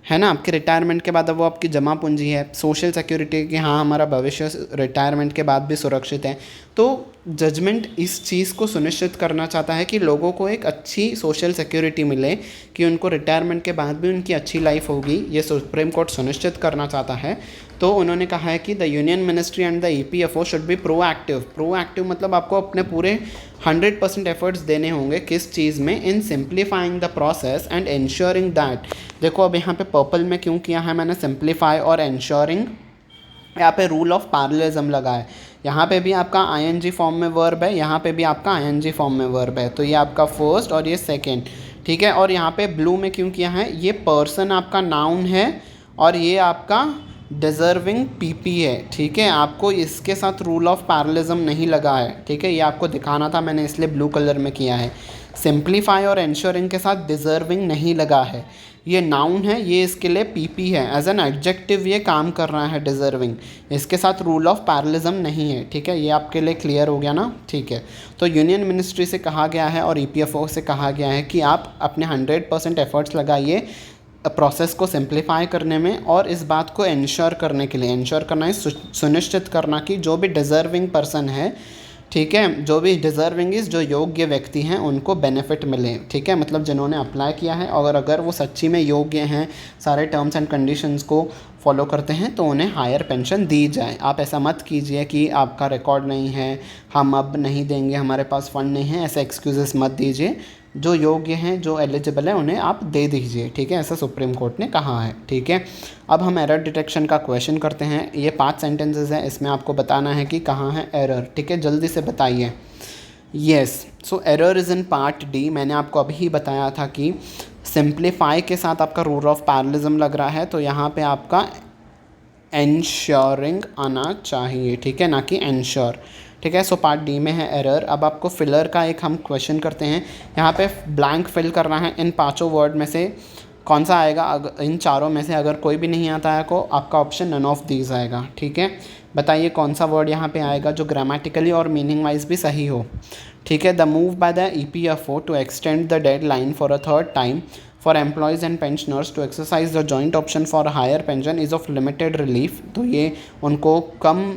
[SPEAKER 1] आपके रिटायरमेंट के बाद अब वो आपकी जमा पूंजी है, सोशल सिक्योरिटी कि हाँ हमारा भविष्य रिटायरमेंट के बाद भी सुरक्षित है। तो जजमेंट इस चीज़ को सुनिश्चित करना चाहता है कि लोगों को एक अच्छी सोशल सिक्योरिटी मिले, कि उनको रिटायरमेंट के बाद भी उनकी अच्छी लाइफ होगी, ये सुप्रीम कोर्ट सुनिश्चित करना चाहता है। तो उन्होंने कहा है कि the union ministry and the EPFO should be proactive मतलब आपको अपने पूरे 100% एफर्ट्स देने होंगे किस चीज़ में, in simplifying the process and ensuring that. देखो अब यहाँ पे पर्पल में क्यों किया है मैंने सिंप्लीफाई और इंश्योरिंग, यहाँ पे रूल ऑफ पैरेललिज्म लगा है। यहाँ पे भी आपका आईएनजी फॉर्म में वर्ब है, यहाँ पे भी आपका आईएनजी फॉर्म में वर्ब है, तो ये आपका फर्स्ट और ये सेकंड, ठीक है। और यहाँ पे ब्लू में क्यों किया है, ये पर्सन आपका नाउन है और ये आपका डिज़र्विंग पीपी है, ठीक है। आपको इसके साथ रूल ऑफ पैरेललिज्म नहीं लगा है, ठीक है, ये आपको दिखाना था मैंने इसलिए ब्लू कलर में किया है। सिंप्लीफाई और इंश्योरिंग के साथ डिज़र्विंग नहीं लगा है, ये नाउन है, ये इसके लिए पीपी है, एज एन एडजेक्टिव ये काम कर रहा है डिज़र्विंग, इसके साथ रूल ऑफ पैरेललिज्म नहीं है, ठीक है। ये आपके लिए क्लियर हो गया ना, ठीक है। तो यूनियन मिनिस्ट्री से कहा गया है और ईपीएफओ से कहा गया है कि आप अपने 100% एफर्ट्स लगाइए प्रोसेस को सिंप्लीफाई करने में, और इस बात को इंश्योर करने के लिए, इंश्योर करना है सुनिश्चित करना कि जो भी डिज़र्विंग पर्सन है, ठीक है, जो भी डिज़र्विंग इस जो योग्य व्यक्ति हैं उनको बेनिफिट मिले, ठीक है, मतलब जिन्होंने अप्लाई किया है और अगर वो सच्ची में योग्य हैं, सारे टर्म्स एंड कंडीशंस को फॉलो करते हैं, तो उन्हें हायर पेंशन दी जाए। आप ऐसा मत कीजिए कि आपका रिकॉर्ड नहीं है, हम अब नहीं देंगे, हमारे पास फ़ंड नहीं है, ऐसे एक्सक्यूज़ेस मत दीजिए। जो योग्य हैं, जो एलिजिबल है, उन्हें आप दे दीजिए, ठीक है, ऐसा सुप्रीम कोर्ट ने कहा है, ठीक है। अब हम एरर डिटेक्शन का क्वेश्चन करते हैं। ये 5 सेंटेंसेस हैं, इसमें आपको बताना है कि कहाँ है एरर, ठीक है, जल्दी से बताइए। Yes, so error is in part D. मैंने आपको अभी ही बताया था कि सिंप्लीफाई के साथ आपका रूल ऑफ पैरेललिज्म लग रहा है, तो यहाँ पे आपका एंश्योरिंग आना चाहिए, ठीक है, ना कि एंश्योर, ठीक है। सो पार्ट डी में है एरर। अब आपको फिलर का एक हम क्वेश्चन करते हैं। यहाँ पे ब्लैंक फिल करना है, इन 5 वर्ड में से कौन सा आएगा, इन चारों में से अगर कोई भी नहीं आता है को आपका ऑप्शन नन ऑफ दीज आएगा, ठीक है। बताइए कौन सा वर्ड यहाँ पे आएगा जो ग्रामेटिकली और मीनिंग वाइज भी सही हो, ठीक है। The move by the EPFO to extend the deadline for a third time for employees and pensioners to exercise the joint option for higher pension is of limited relief. तो ये उनको कम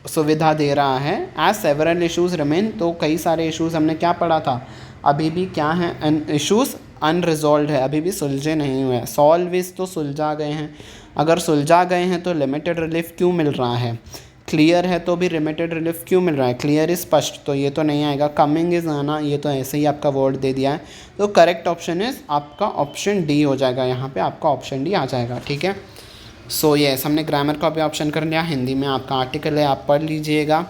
[SPEAKER 1] सुविधा दे रहा है। एज सेवरल इशूज़ रिमेन, तो कई सारे issues हमने क्या पढ़ा था, अभी भी क्या हैं, इशूज़ अनरिजॉल्व है, अभी भी सुलझे नहीं हुए। सॉल्व इज तो सुलझा गए हैं, अगर सुलझा गए हैं तो लिमिटेड रिलीफ क्यों मिल रहा है। क्लियर है तो भी लिमिटेड रिलीफ क्यों मिल रहा है। क्लियर इज स्पष्ट, तो ये तो नहीं आएगा। कमिंग इज आना, ये तो ऐसे ही आपका वर्ड दे दिया है। तो करेक्ट ऑप्शन इज आपका ऑप्शन डी हो जाएगा, यहाँ पे आपका ऑप्शन डी आ जाएगा, ठीक है। सो यस, हमने ग्रामर का भी ऑप्शन कर लिया। हिंदी में आपका आर्टिकल है, आप पढ़ लीजिएगा,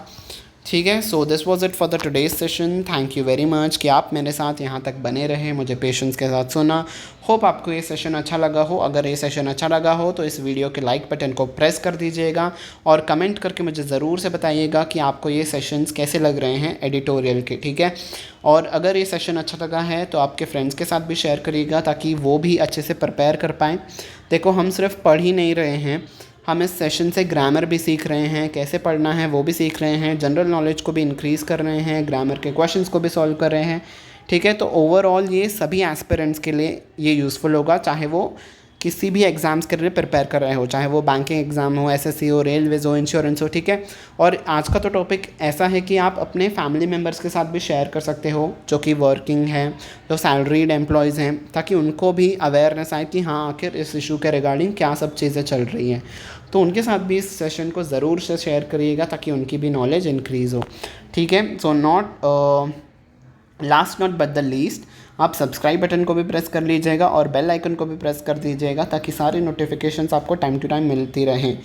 [SPEAKER 1] ठीक है। So this was it for the today's session. Thank you very much कि आप मेरे साथ यहाँ तक बने रहे, मुझे पेशेंस के साथ सुना। होप आपको ये सेशन अच्छा लगा हो। अगर ये सेशन अच्छा लगा हो तो इस वीडियो के लाइक बटन को प्रेस कर दीजिएगा और कमेंट करके मुझे ज़रूर से बताइएगा कि आपको ये सेशंस कैसे लग रहे हैं एडिटोरियल के, ठीक है। और अगर ये सेशन अच्छा लगा है तो आपके फ्रेंड्स के साथ भी शेयर करिएगा ताकि वो भी अच्छे से प्रिपेयर कर पाएँ। देखो, हम सिर्फ पढ़ ही नहीं रहे हैं, हम इस सेशन से ग्रामर भी सीख रहे हैं, कैसे पढ़ना है वो भी सीख रहे हैं, जनरल नॉलेज को भी इंक्रीज़ कर रहे हैं, ग्रामर के क्वेश्चंस को भी सॉल्व कर रहे हैं, ठीक है। तो ओवरऑल ये सभी एस्पिरेंट्स के लिए ये यूज़फुल होगा, चाहे वो किसी भी एग्ज़ाम्स के लिए प्रिपेयर कर रहे हो, चाहे वो बैंकिंग एग्ज़ाम हो, एसएससी हो, रेलवेज़ हो, इंश्योरेंस हो, ठीक है। और आज का तो टॉपिक ऐसा है कि आप अपने फैमिली मेम्बर्स के साथ भी शेयर कर सकते हो जो कि वर्किंग हैं, जो सैलरीड एम्प्लॉयज़ हैं, ताकि उनको भी अवेयरनेस आए कि हाँ आखिर इस इशू के रिगार्डिंग क्या सब चीज़ें चल रही हैं। तो उनके साथ भी इस सेशन को ज़रूर से शेयर करिएगा ताकि उनकी भी नॉलेज इंक्रीज़ हो, ठीक है। So last not but the least, आप सब्सक्राइब बटन को भी प्रेस कर लीजिएगा और बेल आइकन को भी प्रेस कर दीजिएगा ताकि सारी नोटिफिकेशंस आपको टाइम टू टाइम मिलती रहें,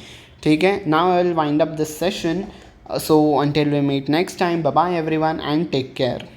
[SPEAKER 1] ठीक है। Now I will wind up this session, so until we meet next time, bye bye everyone and take care.